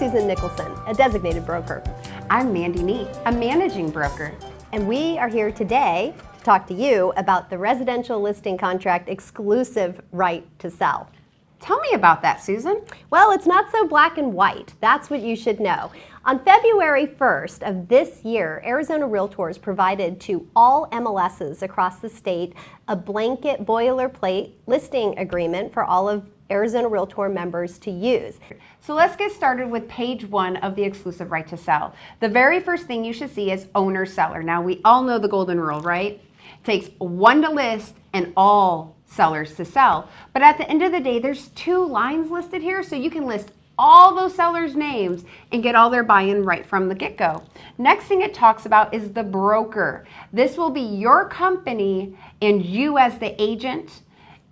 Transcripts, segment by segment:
Susan Nicholson, a designated broker. I'm Mandy Neat, a managing broker. And we are here today to talk to you about the residential listing contract exclusive right to sell. Tell me about that, Susan. Well, it's not so black and white. That's what you should know. On February 1st of this year, Arizona Realtors provided to all MLSs across the state a blanket boilerplate listing agreement for all of Arizona Realtor members to use. So let's get started with page 1 of the exclusive right to sell. The very first thing you should see is owner-seller. Now, we all know the golden rule, right? It takes one to list and all sellers to sell. But at the end of the day, there's 2 lines listed here, so you can list all those sellers' names and get all their buy-in right from the get-go. Next thing it talks about is the broker. This will be your company and you as the agent.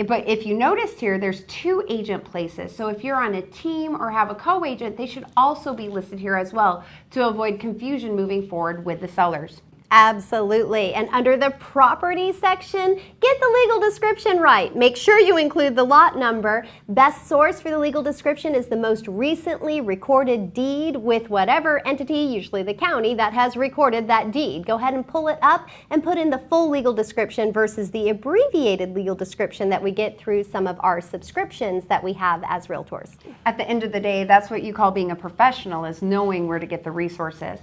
But if you noticed here, there's 2 agent places. So if you're on a team or have a co-agent, they should also be listed here as well to avoid confusion moving forward with the sellers. Absolutely. And under the property section, get the legal description right. Make sure you include the lot number. Best source for the legal description is the most recently recorded deed with whatever entity, usually the county, that has recorded that deed. Go ahead and pull it up and put in the full legal description versus the abbreviated legal description that we get through some of our subscriptions that we have as realtors. At the end of the day, that's what you call being a professional, is knowing where to get the resources.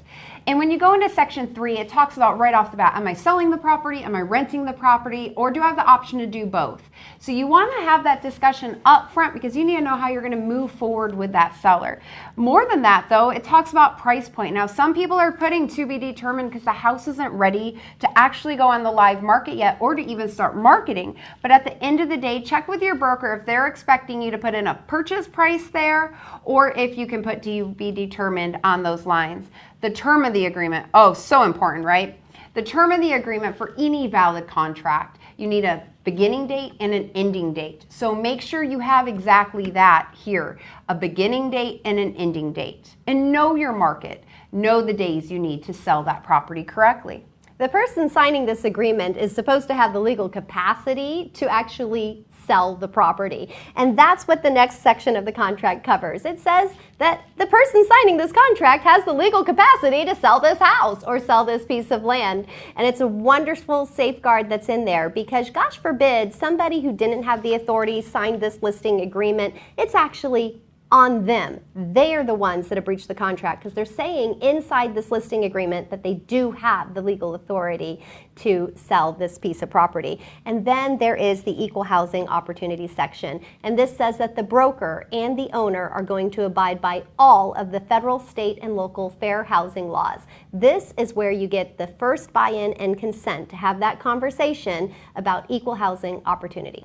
And when you go into section 3, it talks about right off the bat, am I selling the property? Am I renting the property? Or do I have the option to do both? So you want to have that discussion up front because you need to know how you're going to move forward with that seller. More than that, though, it talks about price point. Now, some people are putting to be determined because the house isn't ready to actually go on the live market yet or to even start marketing. But at the end of the day, check with your broker if they're expecting you to put in a purchase price there or if you can put to be determined on those lines. The term of the agreement, oh, so important, right? The term of the agreement for any valid contract, you need a beginning date and an ending date. So make sure you have exactly that here, a beginning date and an ending date. And know your market. Know the days you need to sell that property correctly. The person signing this agreement is supposed to have the legal capacity to actually sell the property. And that's what the next section of the contract covers. It says that the person signing this contract has the legal capacity to sell this house or sell this piece of land. And it's a wonderful safeguard that's in there because, gosh forbid, somebody who didn't have the authority signed this listing agreement. It's actually on them. They are the ones that have breached the contract because they're saying inside this listing agreement that they do have the legal authority to sell this piece of property. And then there is the equal housing opportunity section. And this says that the broker and the owner are going to abide by all of the federal, state, and local fair housing laws. This is where you get the first buy-in and consent to have that conversation about equal housing opportunity.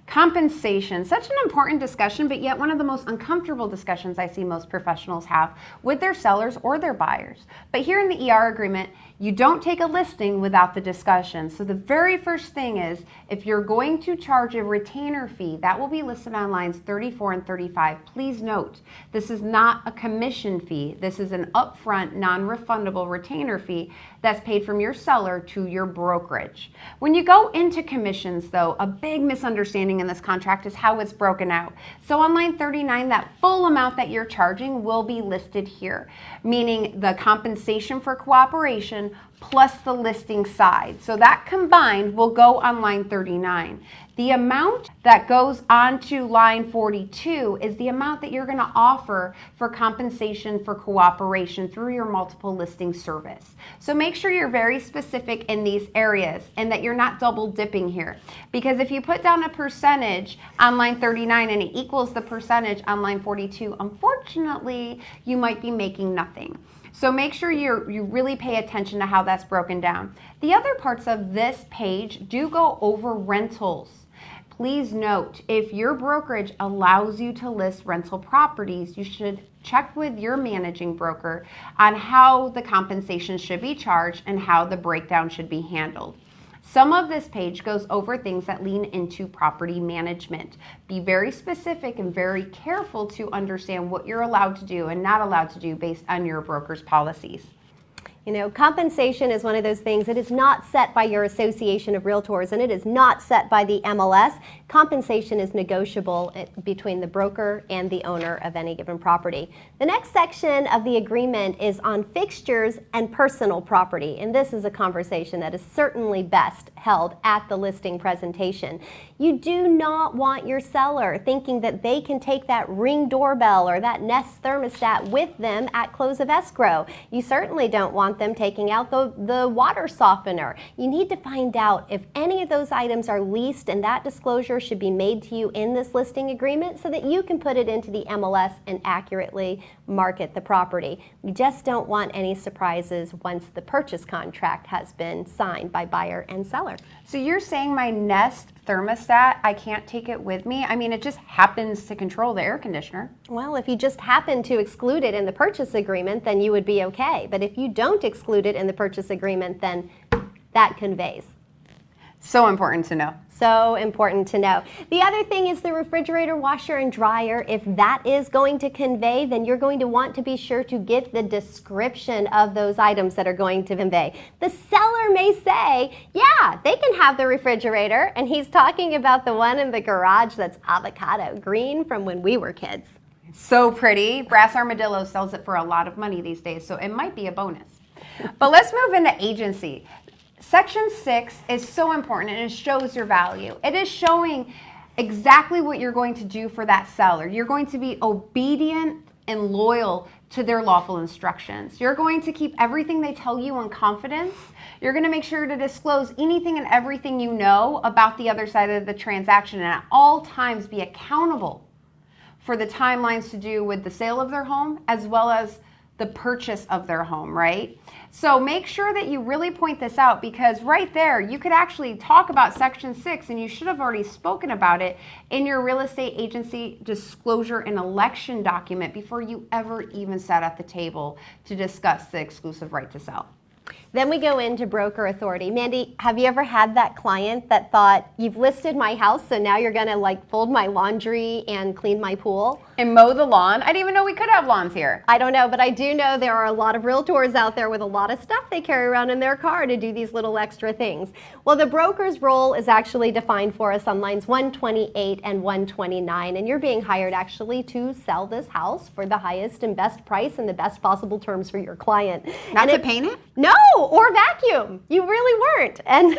Compensation, such an important discussion, but yet one of the most uncomfortable discussions I see most professionals have with their sellers or their buyers. But here in the ER agreement, you don't take a listing without the discussion. So the very first thing is, if you're going to charge a retainer fee, that will be listed on lines 34 and 35. Please note, this is not a commission fee. This is an upfront, non-refundable retainer fee that's paid from your seller to your brokerage. When you go into commissions, though, a big misunderstanding in this contract is how it's broken out. So on line 39, that full amount that you're charging will be listed here, meaning the compensation for cooperation plus the listing side. So that combined will go on line 39. The amount that goes onto line 42 is the amount that you're going to offer for compensation for cooperation through your multiple listing service. So make sure you're very specific in these areas and that you're not double dipping here. Because if you put down a percentage on line 39 and it equals the percentage on line 42, unfortunately, you might be making nothing. So make sure you really pay attention to how that's broken down. The other parts of this page do go over rentals. Please note, if your brokerage allows you to list rental properties, you should check with your managing broker on how the compensation should be charged and how the breakdown should be handled. Some of this page goes over things that lean into property management. Be very specific and very careful to understand what you're allowed to do and not allowed to do based on your broker's policies. You know, compensation is one of those things that is not set by your association of realtors, and it is not set by the MLS. Compensation is negotiable between the broker and the owner of any given property. The next section of the agreement is on fixtures and personal property, and this is a conversation that is certainly best held at the listing presentation. You do not want your seller thinking that they can take that Ring doorbell or that Nest thermostat with them at close of escrow. You certainly don't want them taking out the water softener. You need to find out if any of those items are leased, and that disclosure should be made to you in this listing agreement so that you can put it into the MLS and accurately market the property. We just don't want any surprises once the purchase contract has been signed by buyer and seller. So you're saying my Nest thermostat, I can't take it with me? I mean, it just happens to control the air conditioner. Well, if you just happen to exclude it in the purchase agreement, then you would be okay. But if you don't exclude it in the purchase agreement, then that conveys. So important to know. So important to know. The other thing is the refrigerator, washer, and dryer. If that is going to convey, then you're going to want to be sure to get the description of those items that are going to convey. The seller may say, yeah, they can have the refrigerator, and he's talking about the one in the garage that's avocado green from when we were kids. So pretty. Brass Armadillo sells it for a lot of money these days, so it might be a bonus. But let's move into agency. Section 6 is so important, and it shows your value. It is showing exactly what you're going to do for that seller. You're going to be obedient and loyal to their lawful instructions. You're going to keep everything they tell you in confidence. You're going to make sure to disclose anything and everything you know about the other side of the transaction, and at all times be accountable for the timelines to do with the sale of their home as well as the purchase of their home, right? So make sure that you really point this out, because right there, you could actually talk about Section 6, and you should have already spoken about it in your real estate agency disclosure and election document before you ever even sat at the table to discuss the exclusive right to sell. Then we go into broker authority. Mandy, have you ever had that client that thought, you've listed my house, so now you're gonna like fold my laundry and clean my pool? And mow the lawn? I didn't even know we could have lawns here. I don't know, but I do know there are a lot of realtors out there with a lot of stuff they carry around in their car to do these little extra things. Well, the broker's role is actually defined for us on lines 128 and 129, and you're being hired actually to sell this house for the highest and best price and the best possible terms for your client. Not to paint it? No, or vacuum. You really weren't. And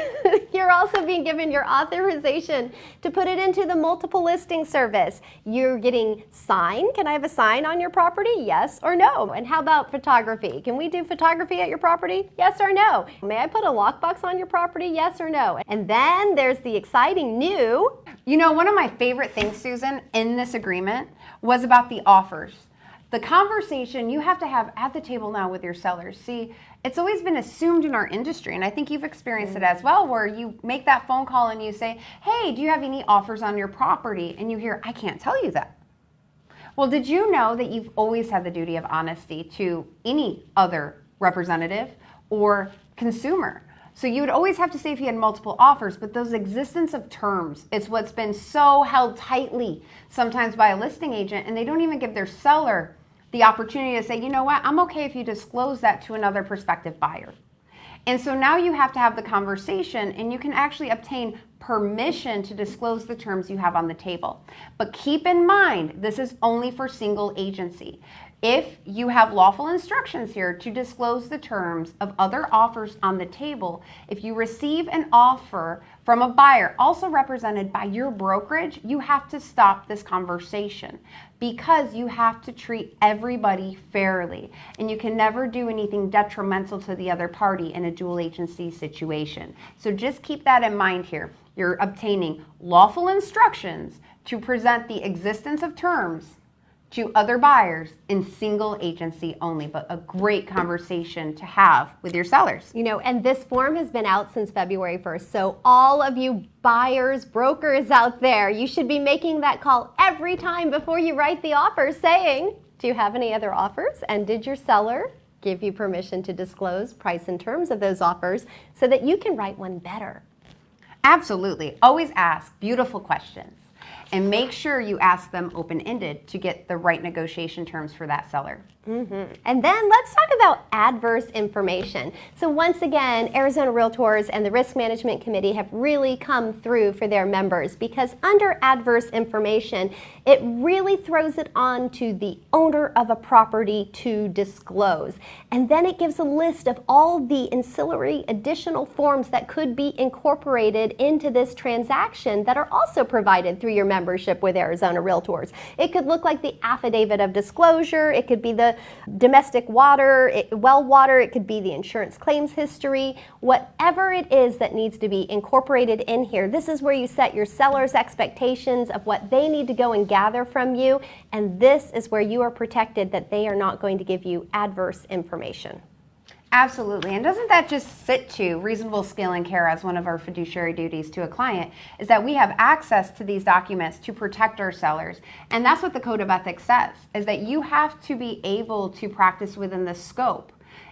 you're also being given your authorization to put it into the multiple listing service. You're getting sign. Can I have a sign on your property? Yes or no. And how about photography? Can we do photography at your property? Yes or no. May I put a lockbox on your property? Yes or no. And then there's the exciting new. You know, one of my favorite things, Susan, in this agreement was about the offers. The conversation you have to have at the table now with your sellers. See, it's always been assumed in our industry, and I think you've experienced it as well, where you make that phone call and you say, hey, do you have any offers on your property? And you hear, I can't tell you that. Well, did you know that you've always had the duty of honesty to any other representative or consumer? So you would always have to say if you had multiple offers, but those existence of terms is what's been so held tightly sometimes by a listing agent, and they don't even give their seller the opportunity to say, you know what, I'm okay if you disclose that to another prospective buyer. And so now you have to have the conversation, and you can actually obtain permission to disclose the terms you have on the table. But keep in mind, this is only for single agency. If you have lawful instructions here to disclose the terms of other offers on the table, if you receive an offer from a buyer also represented by your brokerage, you have to stop this conversation, because you have to treat everybody fairly, and you can never do anything detrimental to the other party in a dual agency situation. So just keep that in mind here. You're obtaining lawful instructions to present the existence of terms to other buyers in single agency only, but a great conversation to have with your sellers. You know, and this form has been out since February 1st. So all of you buyers, brokers out there, you should be making that call every time before you write the offer saying, do you have any other offers? And did your seller give you permission to disclose price and terms of those offers so that you can write one better? Absolutely. Always ask beautiful questions. and make sure you ask them open-ended to get the right negotiation terms for that seller. And then let's talk about adverse information. So once again, Arizona Realtors and the Risk Management Committee have really come through for their members, because under adverse information, it really throws it on to the owner of a property to disclose. And then it gives a list of all the ancillary additional forms that could be incorporated into this transaction that are also provided through your membership with Arizona Realtors. It could look like the affidavit of disclosure, it could be the domestic well water, it could be the insurance claims history, whatever it is that needs to be incorporated in here. This is where you set your seller's expectations of what they need to go and gather from you, and this is where you are protected that they are not going to give you adverse information. Absolutely. And doesn't that just sit to reasonable skill and care as one of our fiduciary duties to a client, is that we have access to these documents to protect our sellers. And that's what the Code of Ethics says, is that you have to be able to practice within the scope.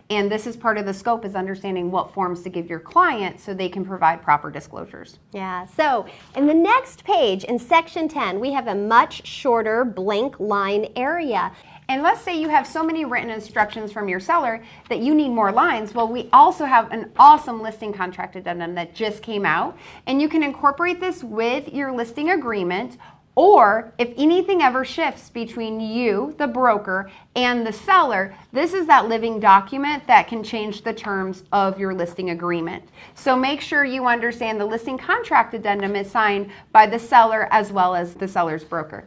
And this is part of the scope, is understanding what forms to give your client so they can provide proper disclosures. Yeah, so in the next page, in section 10, we have a much shorter blank line area. And let's say you have so many written instructions from your seller that you need more lines. Well, we also have an awesome listing contract addendum that just came out, and you can incorporate this with your listing agreement, or if anything ever shifts between you, the broker, and the seller, this is that living document that can change the terms of your listing agreement. So make sure you understand the listing contract addendum is signed by the seller as well as the seller's broker.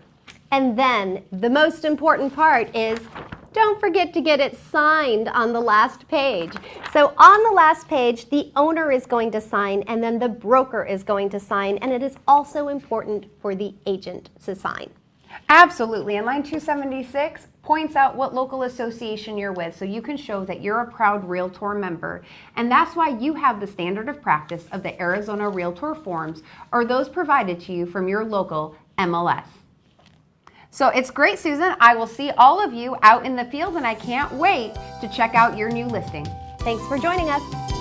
And then the most important part is, don't forget to get it signed on the last page. So on the last page, the owner is going to sign, and then the broker is going to sign, and it is also important for the agent to sign. Absolutely. And line 276 points out what local association you're with, so you can show that you're a proud Realtor member. And that's why you have the standard of practice of the Arizona Realtor forms, or those provided to you from your local MLS. So it's great, Susan. I will see all of you out in the field, and I can't wait to check out your new listing. Thanks for joining us.